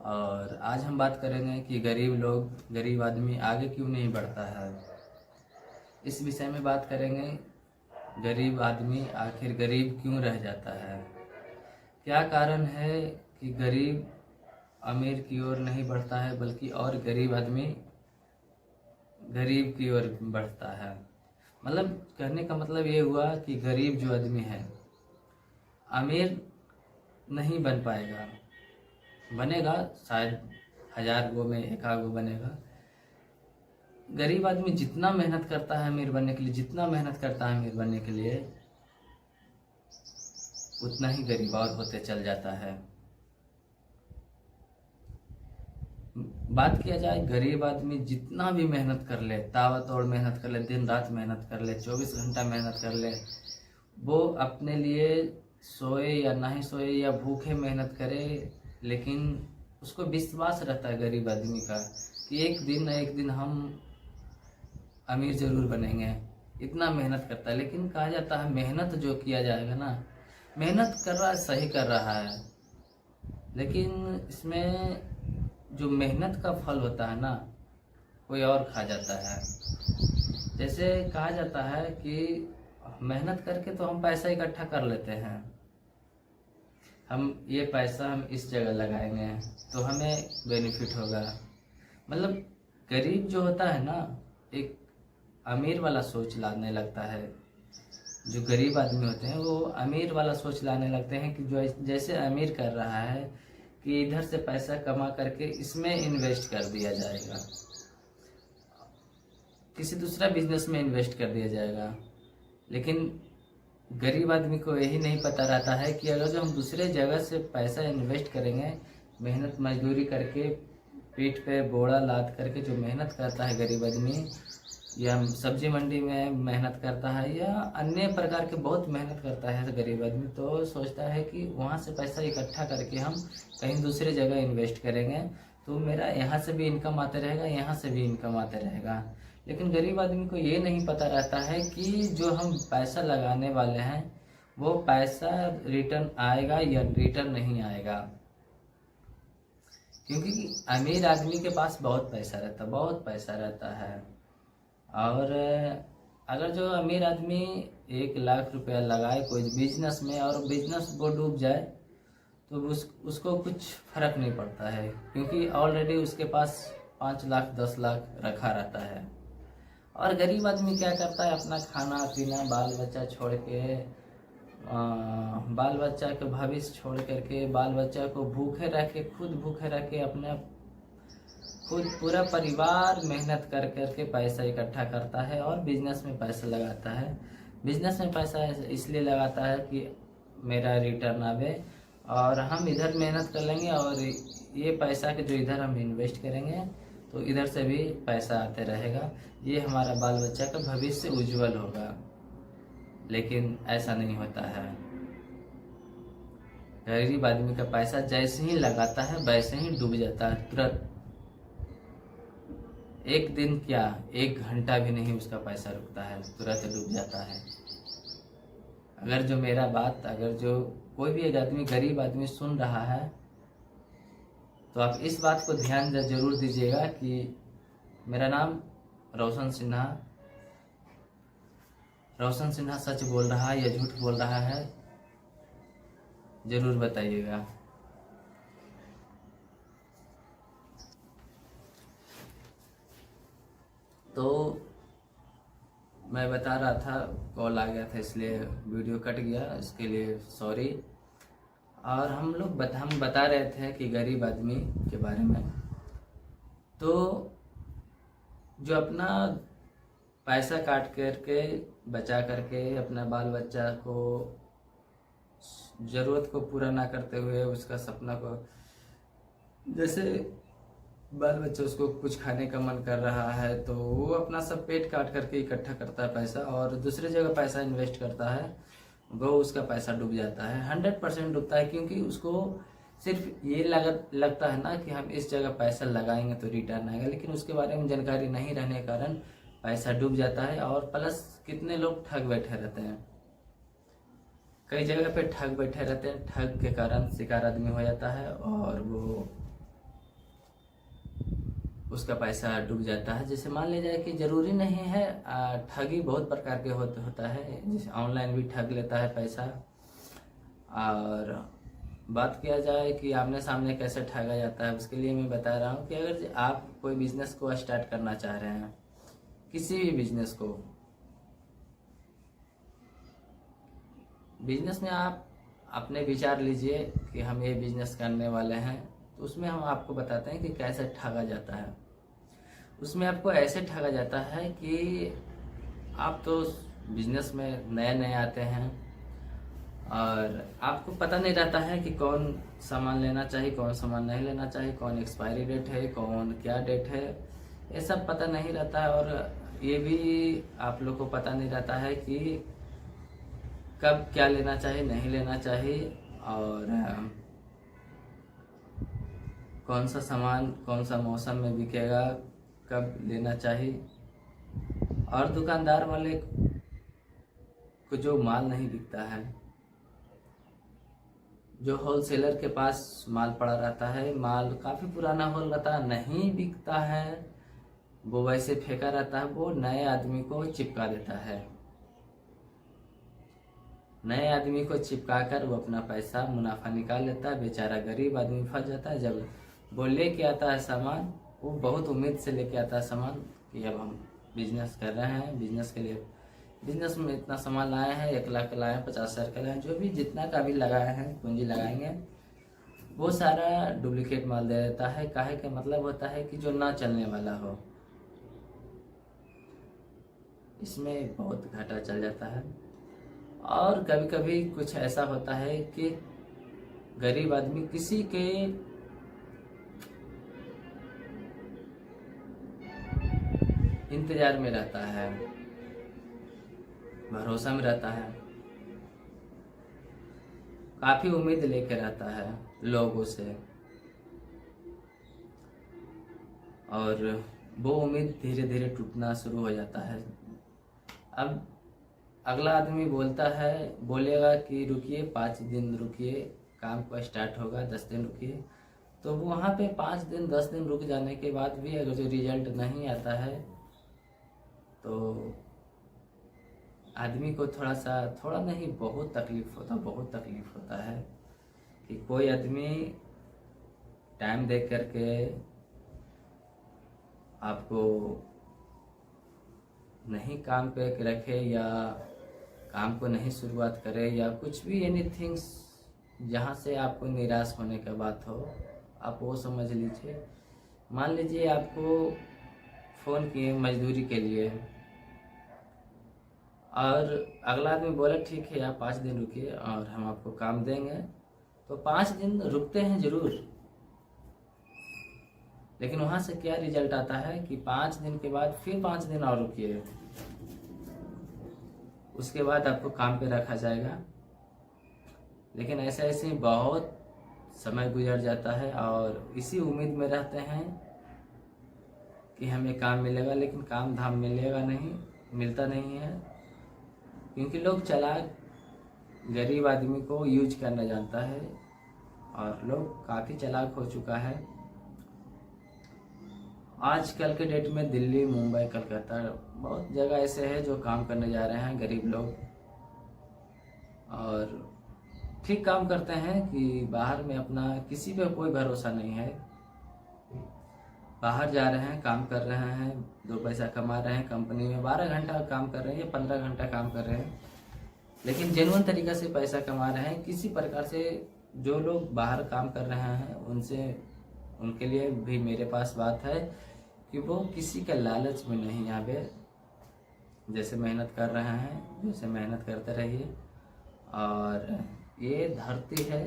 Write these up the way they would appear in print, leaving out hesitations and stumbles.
और आज हम बात करेंगे कि गरीब लोग, गरीब आदमी आगे क्यों नहीं बढ़ता है। इस विषय में बात करेंगे, गरीब आदमी आखिर गरीब क्यों रह जाता है। क्या कारण है कि गरीब अमीर की ओर नहीं बढ़ता है बल्कि और गरीब आदमी गरीब की ओर बढ़ता है। मतलब कहने का मतलब ये हुआ कि गरीब जो आदमी है अमीर नहीं बन पाएगा, बनेगा शायद 1000 गो में 1 गो बनेगा। गरीब आदमी जितना मेहनत करता है अमीर बनने के लिए, जितना मेहनत करता है अमीर बनने के लिए, उतना ही गरीब और होते चल जाता है। बात किया जाए, गरीब आदमी जितना भी मेहनत कर ले, ताबड़तोड़ मेहनत कर ले, दिन रात मेहनत कर ले, 24 घंटा मेहनत कर ले, वो अपने लिए सोए या नहीं सोए या भूखे मेहनत करे, लेकिन उसको विश्वास रहता है गरीब आदमी का कि एक दिन न एक दिन हम अमीर जरूर बनेंगे। इतना मेहनत करता है, लेकिन कहा जाता है मेहनत जो किया जाएगा ना, मेहनत कर रहा है, सही कर रहा है, लेकिन इसमें जो मेहनत का फल होता है ना, कोई और खा जाता है। जैसे कहा जाता है कि मेहनत करके तो हम पैसा इकट्ठा कर लेते हैं, हम ये पैसा हम इस जगह लगाएंगे तो हमें बेनिफिट होगा। मतलब गरीब जो होता है ना, एक अमीर वाला सोच लाने लगता है। जो गरीब आदमी होते हैं वो अमीर वाला सोच लाने लगते हैं कि जो जैसे अमीर कर रहा है कि इधर से पैसा कमा करके इसमें इन्वेस्ट कर दिया जाएगा, किसी दूसरा बिजनेस में इन्वेस्ट कर दिया जाएगा। लेकिन गरीब आदमी को यही नहीं पता रहता है कि अगर जो हम दूसरे जगह से पैसा इन्वेस्ट करेंगे, मेहनत मजदूरी करके, पीठ पे बोरा लाद करके जो मेहनत करता है गरीब आदमी, या सब्जी मंडी में मेहनत करता है या अन्य प्रकार के बहुत मेहनत करता है गरीब आदमी, तो सोचता है कि वहाँ से पैसा इकट्ठा करके हम कहीं दूसरे जगह इन्वेस्ट करेंगे तो मेरा यहाँ से भी इनकम आते रहेगा, यहाँ से भी इनकम आते रहेगा। लेकिन गरीब आदमी को ये नहीं पता रहता है कि जो हम पैसा लगाने वाले हैं वो पैसा रिटर्न आएगा या रिटर्न नहीं आएगा। क्योंकि अमीर आदमी के पास बहुत पैसा रहता है, बहुत पैसा रहता है। और अगर जो अमीर आदमी 1 लाख रुपया लगाए कोई बिजनेस में और बिजनेस वो डूब जाए तो उसको कुछ फर्क नहीं पड़ता है, क्योंकि ऑलरेडी उसके पास 5 लाख 10 लाख रखा रहता है। और गरीब आदमी क्या करता है, अपना खाना पीना, बाल बच्चा छोड़ के, बाल बच्चा के भविष्य छोड़ करके, बाल बच्चा को भूखे रह के, खुद भूखे रह के, अपने खुद पूरा परिवार मेहनत कर करके पैसा इकट्ठा करता है और बिजनेस में पैसा लगाता है। बिजनेस में पैसा इसलिए लगाता है कि मेरा रिटर्न आवे और हम इधर मेहनत कर लेंगे और ये पैसा के जो इधर हम इन्वेस्ट करेंगे तो इधर से भी पैसा आते रहेगा, ये हमारा बाल बच्चा का भविष्य उज्जवल होगा। लेकिन ऐसा नहीं होता है। गरीब आदमी का पैसा जैसे ही लगाता है वैसे ही डूब जाता है तुरंत। एक दिन क्या, 1 घंटा भी नहीं उसका पैसा रुकता है, तुरंत डूब जाता है। अगर जो मेरा बात, अगर जो कोई भी एक आदमी, गरीब आदमी सुन रहा है तो आप इस बात को ध्यान जरूर दीजिएगा कि मेरा नाम रोशन सिन्हा, रोशन सिन्हा सच बोल रहा है या झूठ बोल रहा है, जरूर बताइएगा। तो मैं बता रहा था, कॉल आ गया था इसलिए वीडियो कट गया, इसके लिए सॉरी। और हम बता रहे थे कि गरीब आदमी के बारे में, तो जो अपना पैसा काट करके बचा करके अपना बाल बच्चा को ज़रूरत को पूरा ना करते हुए, उसका सपना को, जैसे बाल बच्चा उसको कुछ खाने का मन कर रहा है तो वो अपना सब पेट काट करके इकट्ठा करता है पैसा और दूसरे जगह पैसा इन्वेस्ट करता है, वो उसका पैसा डूब जाता है, 100% डूबता है। क्योंकि उसको सिर्फ ये लगता है ना कि हम इस जगह पैसा लगाएंगे तो रिटर्न आएगा, लेकिन उसके बारे में जानकारी नहीं रहने के कारण पैसा डूब जाता है। और प्लस कितने लोग ठग बैठे रहते हैं, कई जगह पे ठग बैठे रहते हैं, ठग के कारण शिकार आदमी हो जाता है और वो उसका पैसा डूब जाता है। जैसे मान लिया जाए कि ज़रूरी नहीं है, ठगी बहुत प्रकार के होता है, जैसे ऑनलाइन भी ठग लेता है पैसा। और बात किया जाए कि आमने सामने कैसे ठगा जाता है, उसके लिए मैं बता रहा हूँ कि अगर आप कोई बिजनेस को स्टार्ट करना चाह रहे हैं, किसी भी बिजनेस को, बिजनेस में आप अपने विचार लीजिए कि हम ये बिजनेस करने वाले हैं, तो उसमें हम आपको बताते हैं कि कैसे ठगा जाता है। उसमें आपको ऐसे ठगा जाता है कि आप तो बिजनेस में नए नए आते हैं और आपको पता नहीं रहता है कि कौन सामान लेना चाहिए, कौन सामान नहीं लेना चाहिए, कौन एक्सपायरी डेट है, कौन क्या डेट है, ये सब पता नहीं रहता है। और ये भी आप लोग को पता नहीं रहता है कि कब क्या लेना चाहिए, नहीं लेना चाहिए, और कौन सा सामान कौन सा मौसम में बिकेगा, कब लेना चाहिए। और दुकानदार वाले को जो माल नहीं बिकता है, जो होलसेलर के पास माल पड़ा रहता है, माल काफ़ी पुराना हो रहता है, नहीं बिकता है, वो वैसे फेंका रहता है, वो नए आदमी को चिपका देता है। नए आदमी को चिपका कर वो अपना पैसा मुनाफा निकाल लेता है। बेचारा गरीब आदमी फंस जाता है। जब वो लेके आता है सामान, वो बहुत उम्मीद से लेके आता है सामान कि अब हम बिजनेस कर रहे हैं, बिजनेस के लिए बिजनेस में इतना सामान लाए हैं, 1 लाख का लाए हैं, 50,000 का लाए हैं, जो भी जितना का भी लगाए हैं पूंजी लगाएंगे, वो सारा डुप्लीकेट माल दे देता है। काहे का मतलब होता है कि जो ना चलने वाला हो, इसमें बहुत घाटा चल जाता है। और कभी कभी कुछ ऐसा होता है कि गरीब आदमी किसी के इंतजार में रहता है, भरोसा में रहता है, काफी उम्मीद लेके रहता है लोगों से, और वो उम्मीद धीरे धीरे टूटना शुरू हो जाता है। अब अगला आदमी बोलेगा कि रुकिए 5 दिन रुकिए, काम को स्टार्ट होगा, 10 दिन रुकिए। तो वहाँ पे 5 दिन 10 दिन रुक जाने के बाद भी अगर जो रिजल्ट नहीं आता है, तो आदमी को थोड़ा नहीं बहुत तकलीफ होता है कि कोई आदमी टाइम देख करके आपको नहीं काम पे रखे, या काम को नहीं शुरुआत करे, या कुछ भी एनीथिंग जहाँ से आपको निराश होने का बात हो, आप वो समझ लीजिए। मान लीजिए आपको फ़ोन किए मजदूरी के लिए, और अगला आदमी बोला ठीक है आप 5 दिन रुकिए और हम आपको काम देंगे, तो 5 दिन रुकते हैं ज़रूर, लेकिन वहाँ से क्या रिजल्ट आता है कि 5 दिन के बाद फिर 5 दिन और रुकिए, उसके बाद आपको काम पे रखा जाएगा। लेकिन ऐसे ऐसे बहुत समय गुजर जाता है और इसी उम्मीद में रहते हैं कि हमें काम मिलेगा, लेकिन काम धाम मिलता नहीं है, क्योंकि लोग चालाक गरीब आदमी को यूज करना जानता है, और लोग काफ़ी चालाक हो चुका है। आजकल के डेट में दिल्ली, मुंबई, कलकत्ता बहुत जगह ऐसे है जो काम करने जा रहे हैं गरीब लोग, और ठीक काम करते हैं कि बाहर में अपना किसी पे कोई भरोसा नहीं है। बाहर जा रहे हैं, काम कर रहे हैं, 2 पैसा कमा रहे हैं, कंपनी में 12 घंटा काम कर रहे हैं या 15 घंटा काम कर रहे हैं, लेकिन जेन्युइन तरीका से पैसा कमा रहे हैं। किसी प्रकार से जो लोग बाहर काम कर रहे हैं उनके लिए भी मेरे पास बात है कि वो किसी का लालच में नहीं, यहाँ पे जैसे मेहनत कर रहे हैं वैसे मेहनत करते रहिए। और ये धरती है,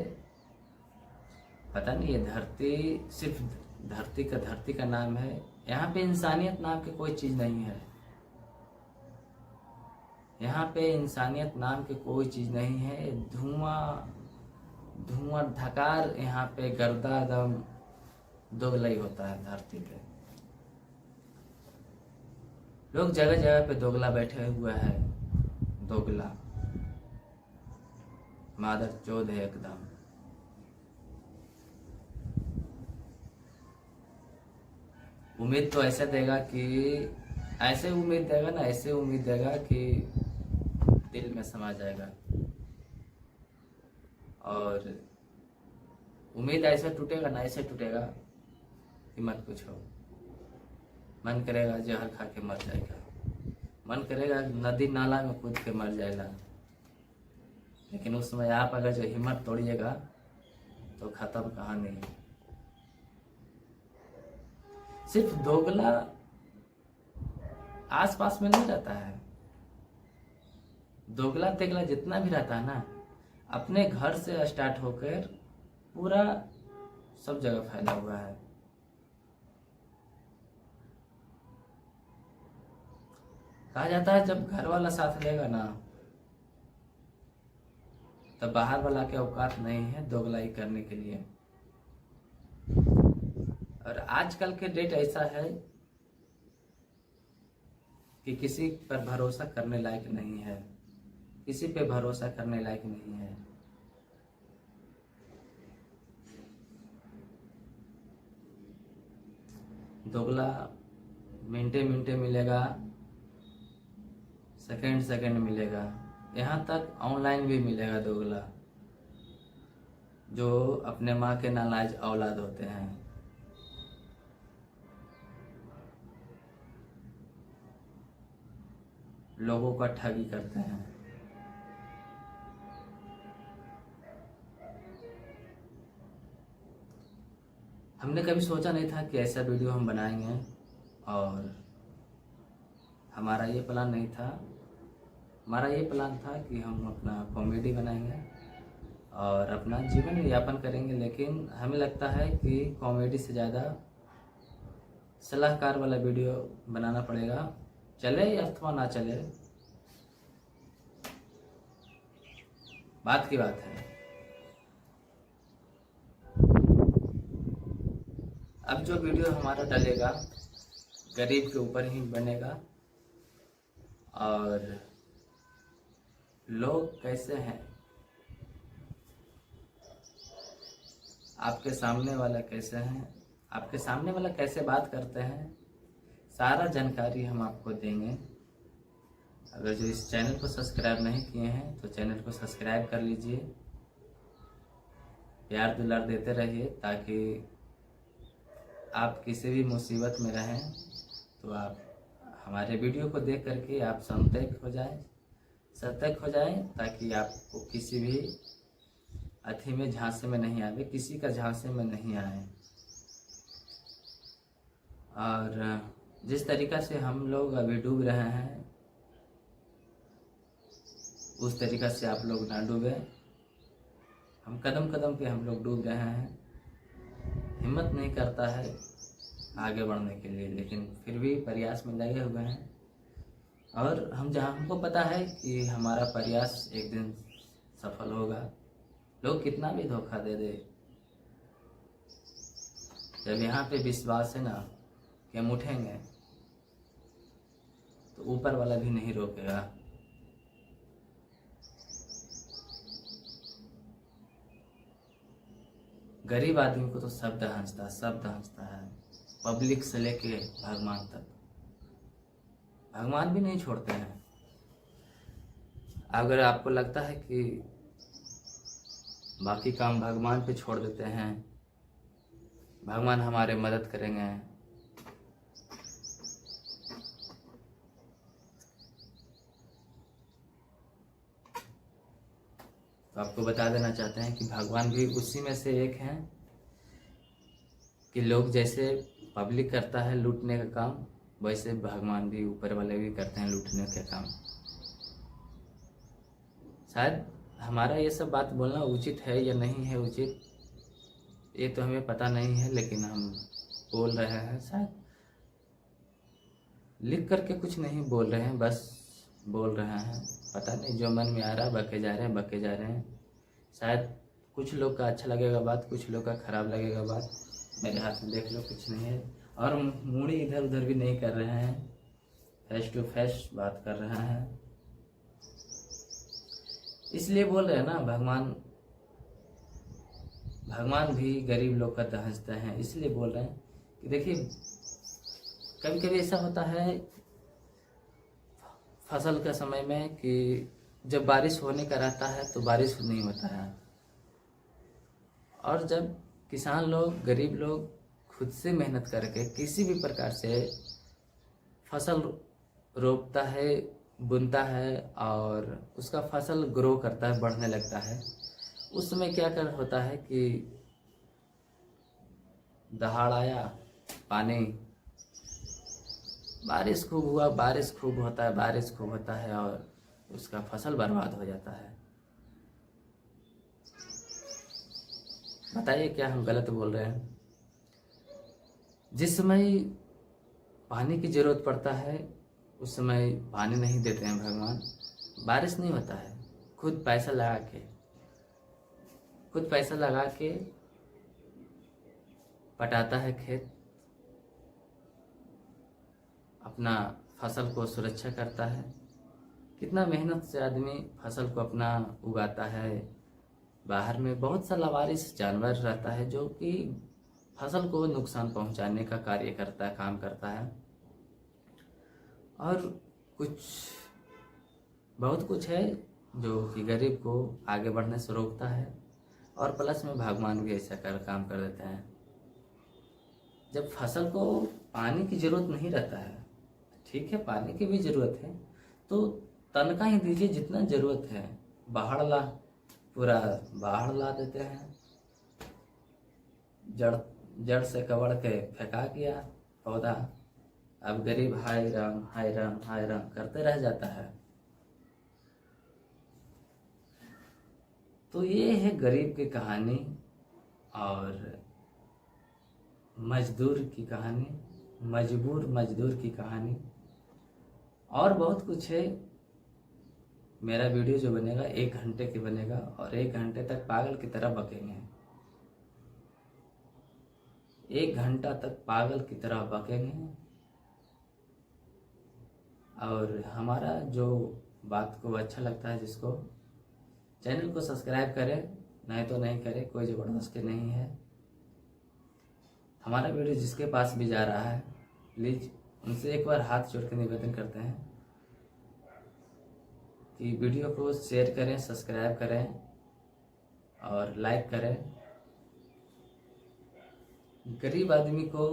पता नहीं ये धरती सिर्फ धरती का नाम है, यहाँ पे इंसानियत नाम की कोई चीज़ नहीं है। यहाँ पे इंसानियत नाम की कोई चीज़ नहीं है। धुआं धकार, यहाँ पे गर्दा दम दोगला ही होता है धरती पे। लोग जगह जगह पे दोगला बैठे हुए हैं, दोगला मादर चोद है एकदम। उम्मीद तो ऐसा देगा कि ऐसे उम्मीद देगा ना, ऐसे उम्मीद देगा कि दिल में समा जाएगा। और उम्मीद ऐसे टूटेगा ना, ऐसे टूटेगा कि मत पूछो। मन करेगा जहर खा के मर जाएगा, मन करेगा नदी नाला में कूद के मर जाएगा। लेकिन उस समय आप अगर जो हिम्मत तोड़िएगा तो खत्म कहानी। सिर्फ दोगला आसपास में नहीं रहता है, दोगला तेगला जितना भी रहता है ना, अपने घर से स्टार्ट होकर पूरा सब जगह फैला हुआ है। कहा जाता है जब घर वाला साथ लेगा ना, तब बाहर वाला के औकात नहीं है दोगलाई करने के लिए। और आजकल के डेट ऐसा है कि किसी पर भरोसा करने लायक नहीं है, किसी पे भरोसा करने लायक नहीं है। दोगला मिनटे मिनटे मिलेगा, सेकंड सेकंड मिलेगा, यहाँ तक ऑनलाइन भी मिलेगा दोगला, जो अपने माँ के नालायक औलाद होते हैं। लोगों का ठगी करते हैं। हमने कभी सोचा नहीं था कि ऐसा वीडियो हम बनाएंगे, और हमारा ये प्लान नहीं था। हमारा ये प्लान था कि हम अपना कॉमेडी बनाएंगे और अपना जीवन यापन करेंगे, लेकिन हमें लगता है कि कॉमेडी से ज़्यादा सलाहकार वाला वीडियो बनाना पड़ेगा। चले या अथवा ना चले, बात की बात है। अब जो वीडियो हमारा डलेगा गरीब के ऊपर ही बनेगा, और लोग कैसे हैं, आपके सामने वाला कैसे हैं, आपके सामने वाला कैसे बात करते हैं, सारा जानकारी हम आपको देंगे। अगर जो इस चैनल को सब्सक्राइब नहीं किए हैं तो चैनल को सब्सक्राइब कर लीजिए, प्यार दुलार देते रहिए, ताकि आप किसी भी मुसीबत में रहें तो आप हमारे वीडियो को देख करके आप सतर्क हो जाएं, ताकि आपको किसी भी अथी में झांसे में नहीं आवे, किसी का झांसे में नहीं आए। और जिस तरीक़ा से हम लोग अभी डूब रहे हैं, उस तरीक़ा से आप लोग ना डूबे। हम कदम कदम पे हम लोग डूब रहे हैं, हिम्मत नहीं करता है आगे बढ़ने के लिए, लेकिन फिर भी प्रयास में लगे हुए हैं। और हमको पता है कि हमारा प्रयास एक दिन सफल होगा। लोग कितना भी धोखा दे दे, जब यहाँ पे विश्वास है ना कि हम उठेंगे, तो ऊपर वाला भी नहीं रोकेगा। गरीब आदमी को तो सब हंसता है, पब्लिक से लेके भगवान तक। भगवान भी नहीं छोड़ते हैं। अगर आपको लगता है कि बाकी काम भगवान पे छोड़ देते हैं, भगवान हमारे मदद करेंगे, तो आपको बता देना चाहते हैं कि भगवान भी उसी में से एक हैं कि लोग जैसे पब्लिक करता है लूटने का काम, वैसे भगवान भी, ऊपर वाले भी करते हैं लूटने का काम। शायद हमारा ये सब बात बोलना उचित है या नहीं है उचित, ये तो हमें पता नहीं है, लेकिन हम बोल रहे हैं। शायद लिख करके कुछ नहीं बोल रहे हैं, बस बोल रहे हैं। पता नहीं, जो मन में आ रहा है बके जा रहे हैं। शायद कुछ लोग का अच्छा लगेगा बात, कुछ लोग का खराब लगेगा बात। मेरे हाथ में देख लो कुछ नहीं है, और मुड़ी इधर उधर भी नहीं कर रहे हैं, फेस टू फेस बात कर रहे हैं। इसलिए बोल रहे हैं ना, भगवान भी गरीब लोग का हंसते हैं। इसलिए बोल रहे हैं कि देखिए, कभी कभी ऐसा होता है फसल के समय में कि जब बारिश होने का रहता है तो बारिश नहीं होता है, और जब किसान लोग, गरीब लोग खुद से मेहनत करके किसी भी प्रकार से फसल रोपता है, बुनता है और उसका फसल ग्रो करता है, बढ़ने लगता है, उस समय क्या कर होता है कि दहाड़ आया, पानी, बारिश खूब हुआ, बारिश खूब होता है, बारिश खूब होता है और उसका फसल बर्बाद हो जाता है। बताइए क्या हम गलत बोल रहे हैं? जिस समय पानी की जरूरत पड़ता है उस समय पानी नहीं देते हैं भगवान, बारिश नहीं होता है। खुद पैसा लगा के पटाता है खेत, अपना फसल को सुरक्षा करता है। कितना मेहनत से आदमी फसल को अपना उगाता है। बाहर में बहुत सा लावारिस जानवर रहता है जो कि फसल को नुकसान पहुंचाने का कार्य करता है, काम करता है, और बहुत कुछ है जो कि गरीब को आगे बढ़ने से रोकता है, और प्लस में भगवान भी ऐसा काम कर देते हैं। जब फसल को पानी की जरूरत नहीं रहता है, ठीक है पानी की भी जरूरत है, तो तनका ही दीजिए जितना जरूरत है। पूरा बाढ़ ला देते हैं, जड़ से कबड़ के फेंका गया पौधा। अब गरीब हाय राम हाय राम हाय राम करते रह जाता है। तो ये है गरीब की कहानी और मजदूर की कहानी, मजबूर मजदूर की कहानी, और बहुत कुछ है। मेरा वीडियो जो बनेगा 1 घंटे की बनेगा और 1 घंटे तक पागल की तरह बकेंगे। 1 घंटा तक पागल की तरह बकेंगे, और हमारा जो बात को अच्छा लगता है, जिसको चैनल को सब्सक्राइब करें, नहीं तो नहीं करें, कोई ज़बरदस्ती नहीं है। हमारा वीडियो जिसके पास भी जा रहा है, प्लीज़ उनसे एक बार हाथ जोड़ के निवेदन करते हैं कि वीडियो को शेयर करें, सब्सक्राइब करें और लाइक करें। गरीब आदमी को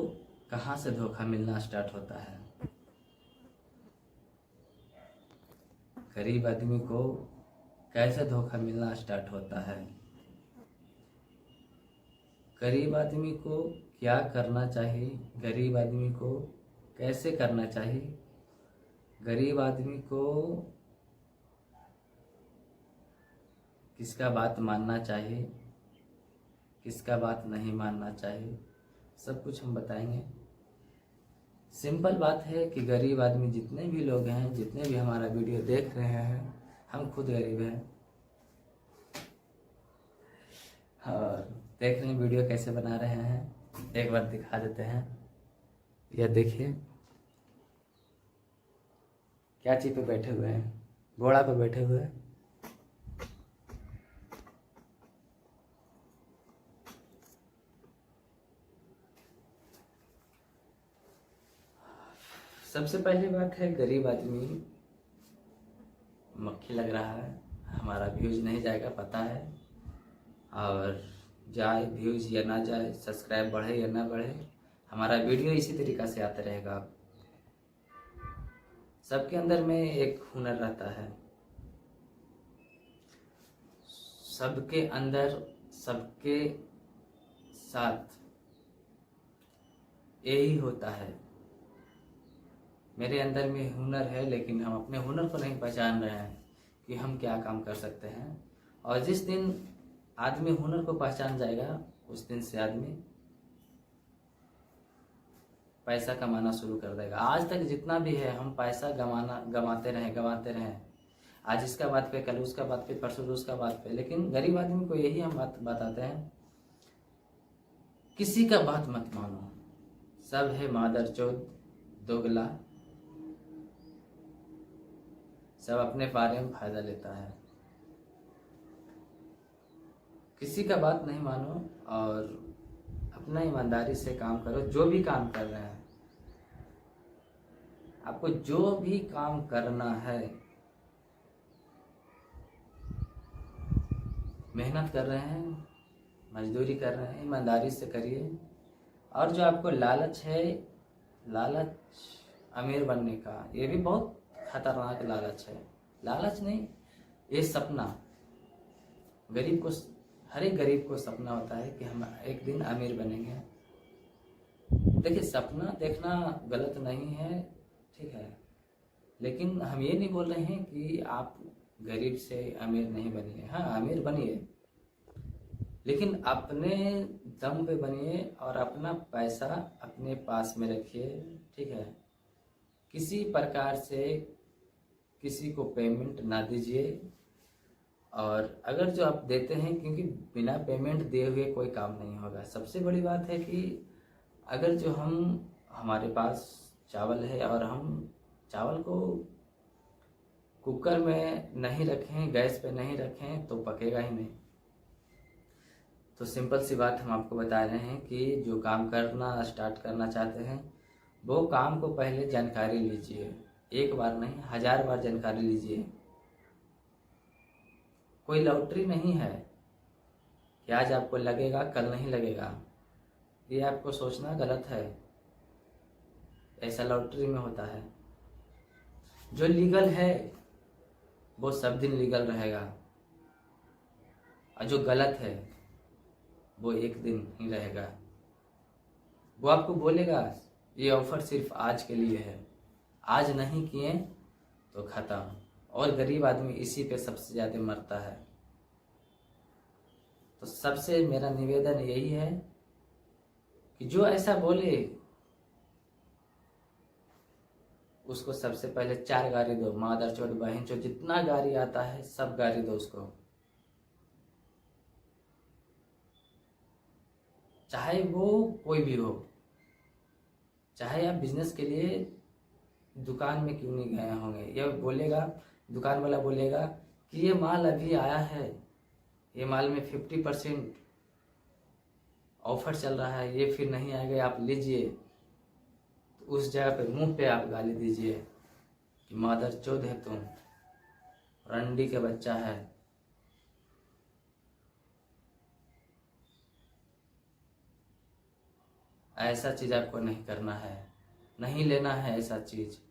कहाँ से धोखा मिलना स्टार्ट होता है? गरीब आदमी को कैसे धोखा मिलना स्टार्ट होता है? गरीब आदमी को क्या करना चाहिए? गरीब आदमी को कैसे करना चाहिए? गरीब आदमी को किसका बात मानना चाहिए, किसका बात नहीं मानना चाहिए, सब कुछ हम बताएंगे। सिंपल बात है कि गरीब आदमी जितने भी लोग हैं, जितने भी हमारा वीडियो देख रहे हैं, हम खुद गरीब हैं और देख रहे हैं वीडियो कैसे बना रहे हैं। एक बार दिखा देते हैं। यह देखिए क्या चीज़ पे बैठे हुए हैं, घोड़ा पे बैठे हुए हैं। सबसे पहली बात है, गरीब आदमी मक्खी लग रहा है, हमारा व्यूज नहीं जाएगा पता है, और जाए व्यूज या ना जाए, सब्सक्राइब बढ़े या ना बढ़े, हमारा वीडियो इसी तरीक़ा से आता रहेगा। सबके अंदर में एक हुनर रहता है, सबके अंदर, सबके साथ यही होता है। मेरे अंदर में हुनर है, लेकिन हम अपने हुनर को नहीं पहचान रहे हैं कि हम क्या काम कर सकते हैं। और जिस दिन आदमी हुनर को पहचान जाएगा, उस दिन से आदमी पैसा कमाना शुरू कर देगा। आज तक जितना भी है, हम पैसा गमाते रहे। आज इसका बात पे, कल उसका बात पे, परसों उसका बात पे। लेकिन गरीब आदमी को यही हम बात बताते हैं, किसी का बात मत मानो, सब है मादरचोद, दोगला, सब अपने बारे में फायदा लेता है। किसी का बात नहीं मानो और अपना ईमानदारी से काम करो। जो भी काम कर रहे हैं, आपको जो भी काम करना है, मेहनत कर रहे हैं, मजदूरी कर रहे हैं, ईमानदारी से करिए। और जो आपको लालच है, लालच अमीर बनने का, ये भी बहुत खतरनाक लालच है। लालच नहीं, ये सपना। गरीब को, हर एक गरीब को सपना होता है कि हम एक दिन अमीर बनेंगे। देखिए, सपना देखना गलत नहीं है, ठीक है, लेकिन हम ये नहीं बोल रहे हैं कि आप गरीब से अमीर नहीं बनिए। हाँ, अमीर बनिए, लेकिन अपने दम पे बनिए और अपना पैसा अपने पास में रखिए, ठीक है। किसी प्रकार से किसी को पेमेंट ना दीजिए। और अगर जो आप देते हैं, क्योंकि बिना पेमेंट दिए हुए कोई काम नहीं होगा। सबसे बड़ी बात है कि अगर जो हमारे पास चावल है और हम चावल को कुकर में नहीं रखें, गैस पे नहीं रखें, तो पकेगा ही नहीं। तो सिंपल सी बात हम आपको बता रहे हैं कि जो काम करना स्टार्ट करना चाहते हैं, वो काम को पहले जानकारी लीजिए। एक बार नहीं, 1000 बार जानकारी लीजिए। कोई लॉटरी नहीं है कि आज आपको लगेगा कल नहीं लगेगा। ये आपको सोचना गलत है। ऐसा लॉटरी में होता है। जो लीगल है वो सब दिन लीगल रहेगा, और जो गलत है वो एक दिन ही रहेगा। वो आपको बोलेगा ये ऑफर सिर्फ आज के लिए है, आज नहीं किए तो खत्म। और गरीब आदमी इसी पे सबसे ज़्यादा मरता है। तो सबसे मेरा निवेदन यही है कि जो ऐसा बोले उसको सबसे पहले 4 गाली दो। मादर चोद, बहन चोद, जितना गाली आता है सब गाली दो उसको। चाहे वो कोई भी हो, चाहे आप बिजनेस के लिए दुकान में क्यों नहीं गए होंगे। ये बोलेगा, दुकान वाला बोलेगा कि ये माल अभी आया है, ये माल में 50% ऑफर चल रहा है, ये फिर नहीं आएगा, आप लीजिए। तो उस जगह पे मुंह पे आप गाली दीजिए कि मादर चोद है तुम, रंडी के बच्चा है। ऐसा चीज आपको नहीं करना है, नहीं लेना है ऐसा चीज।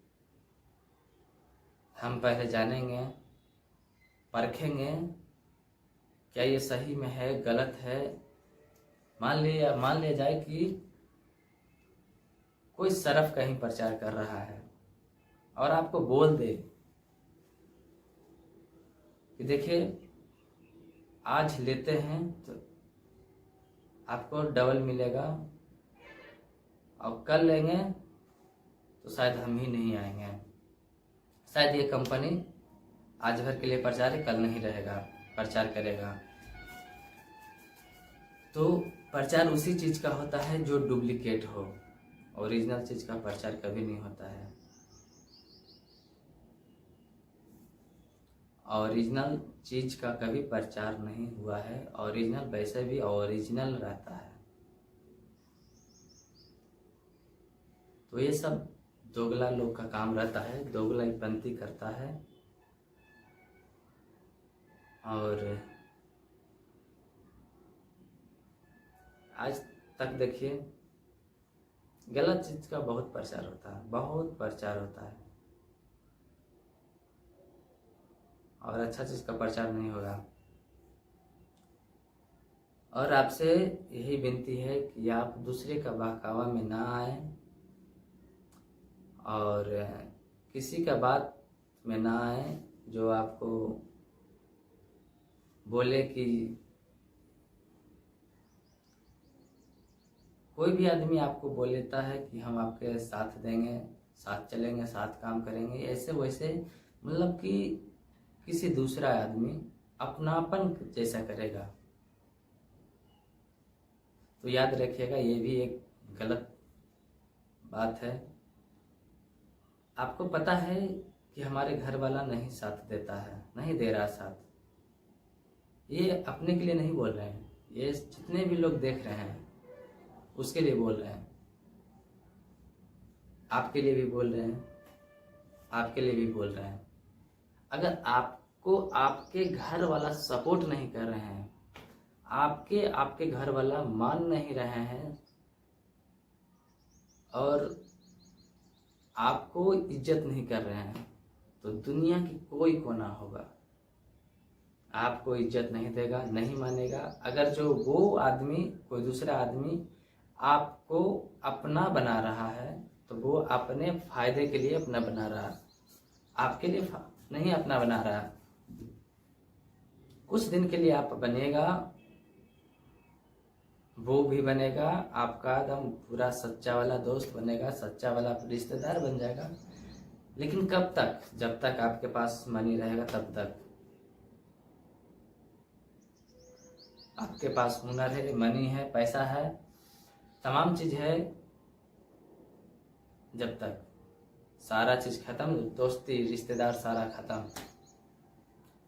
हम पहले जानेंगे, परखेंगे क्या ये सही में है, गलत है। मान लिया जाए कि कोई सरफ कहीं प्रचार कर रहा है और आपको बोल दे कि देखिए आज लेते हैं तो आपको डबल मिलेगा, और कल लेंगे तो शायद हम ही नहीं आएंगे। शायद ये कंपनी आज भर के लिए प्रचार है, कल नहीं रहेगा, प्रचार करेगा। तो प्रचार उसी चीज का होता है जो डुप्लीकेट हो। ओरिजिनल चीज का प्रचार कभी नहीं होता है। ओरिजिनल चीज का कभी प्रचार नहीं हुआ है। ओरिजिनल वैसे भी ओरिजिनल रहता है। तो ये सब दोगला लोग का काम रहता है, दोगलापंती करता है। और आज तक देखिए गलत चीज का बहुत प्रचार होता है, बहुत प्रचार होता है, और अच्छा चीज का प्रचार नहीं होगा। और आपसे यही विनती है कि आप दूसरे का बहकावा में ना आए और किसी का बात में ना आए जो आपको बोले कि कोई भी आदमी आपको बोल लेता है कि हम आपके साथ देंगे, साथ चलेंगे, साथ काम करेंगे, ऐसे वैसे, मतलब कि किसी दूसरा आदमी अपनापन जैसा करेगा। तो याद रखिएगा, ये भी एक गलत बात है। आपको पता है कि हमारे घर वाला नहीं साथ देता है, नहीं दे रहा साथ। ये अपने के लिए नहीं बोल रहे हैं, ये जितने भी लोग देख रहे हैं उसके लिए बोल रहे हैं, आपके लिए भी बोल रहे हैं। आपके लिए भी बोल रहे हैं। अगर आपको आपके घर वाला सपोर्ट नहीं कर रहे हैं, आपके घर वाला मान नहीं रहे हैं और आपको इज्जत नहीं कर रहे हैं, तो दुनिया की कोई कोना होगा आपको इज्जत नहीं देगा, नहीं मानेगा। अगर जो वो आदमी, कोई दूसरा आदमी आपको अपना बना रहा है, तो वो अपने फायदे के लिए अपना बना रहा है, आपके लिए नहीं अपना बना रहा। कुछ दिन के लिए आप बनेगा, वो भी बनेगा, आपका एकदम पूरा सच्चा वाला दोस्त बनेगा, सच्चा वाला रिश्तेदार बन जाएगा। लेकिन कब तक? जब तक आपके पास मनी रहेगा तब तक। आपके पास हुनर है, मनी है, पैसा है, तमाम चीज है, जब तक सारा चीज खत्म, दोस्ती रिश्तेदार सारा खत्म।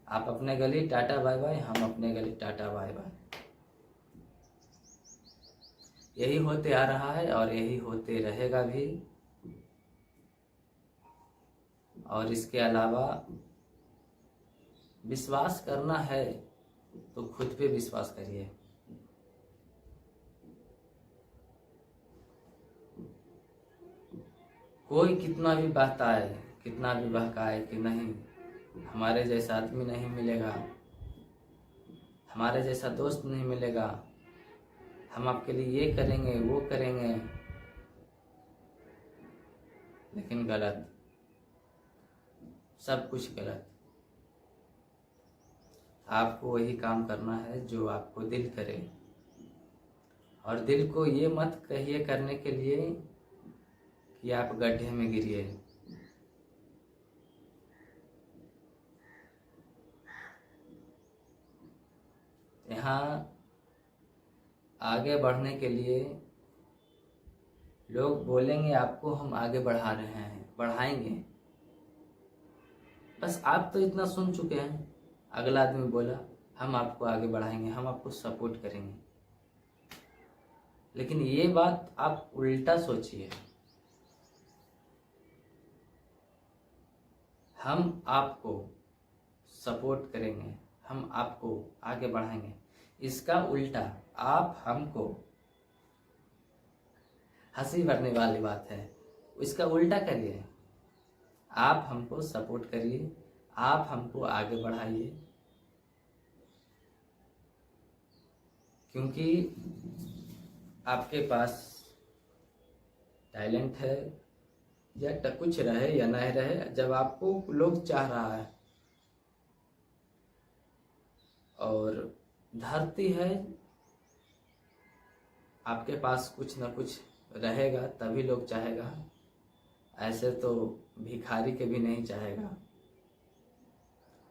आप अपने गली टाटा बाय बाय, हम अपने गली टाटा बाय बाय। यही होते आ रहा है और यही होते रहेगा भी। और इसके अलावा विश्वास करना है तो खुद पे विश्वास करिए। कोई कितना भी बहकाए, कितना भी बहकाए कि नहीं हमारे जैसा आदमी नहीं मिलेगा, हमारे जैसा दोस्त नहीं मिलेगा, हम आपके लिए ये करेंगे वो करेंगे, लेकिन गलत, सब कुछ गलत। आपको वही काम करना है जो आपको दिल करे, और दिल को ये मत कहिए करने के लिए कि आप गड्ढे में गिरिए। यहाँ आगे बढ़ने के लिए लोग बोलेंगे आपको हम आगे बढ़ा रहे हैं, बढ़ाएंगे, बस आप तो इतना सुन चुके हैं। अगला आदमी बोला हम आपको आगे बढ़ाएंगे, हम आपको सपोर्ट करेंगे, लेकिन ये बात आप उल्टा सोचिए। हम आपको सपोर्ट करेंगे, हम आपको आगे बढ़ाएंगे, इसका उल्टा आप हमको, हंसी भरने वाली बात है, इसका उल्टा करिए। आप हमको सपोर्ट करिए, आप हमको आगे बढ़ाइए, क्योंकि आपके पास टैलेंट है, या कुछ रहे या नहीं रहे, जब आपको लोग चाह रहा है और धरती है, आपके पास कुछ ना कुछ रहेगा तभी लोग चाहेगा, ऐसे तो भिखारी के भी नहीं चाहेगा,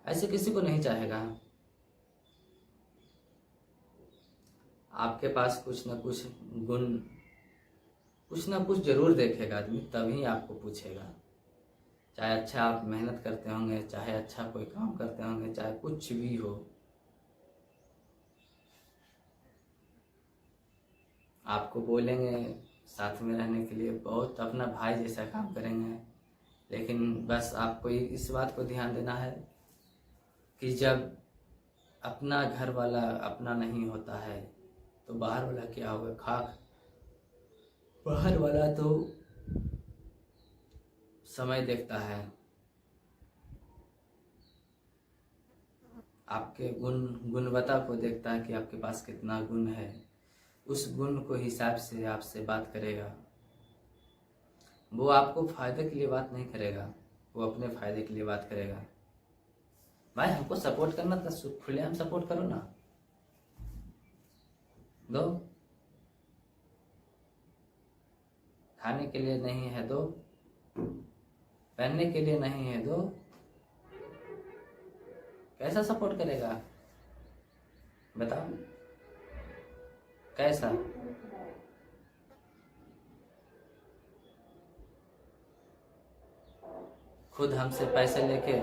ऐसे किसी को नहीं चाहेगा। आपके पास कुछ ना कुछ गुण, कुछ ना कुछ जरूर देखेगा आदमी, तभी आपको पूछेगा। चाहे अच्छा आप मेहनत करते होंगे, चाहे अच्छा कोई काम करते होंगे, चाहे कुछ भी हो, आपको बोलेंगे साथ में रहने के लिए, बहुत अपना भाई जैसा काम करेंगे। लेकिन बस आपको इस बात को ध्यान देना है कि जब अपना घर वाला अपना नहीं होता है तो बाहर वाला क्या होगा? खाक। बाहर वाला तो समय देखता है, आपके गुणवत्ता को देखता है कि आपके पास कितना गुण है, उस गुण को हिसाब से आपसे बात करेगा। वो आपको फायदे के लिए बात नहीं करेगा, वो अपने फायदे के लिए बात करेगा। भाई हमको सपोर्ट करना था, खुलेआम सपोर्ट करो ना, दो। खाने के लिए नहीं है दो, पहनने के लिए नहीं है दो, कैसा सपोर्ट करेगा बताओ? कैसा? खुद हमसे पैसे लेके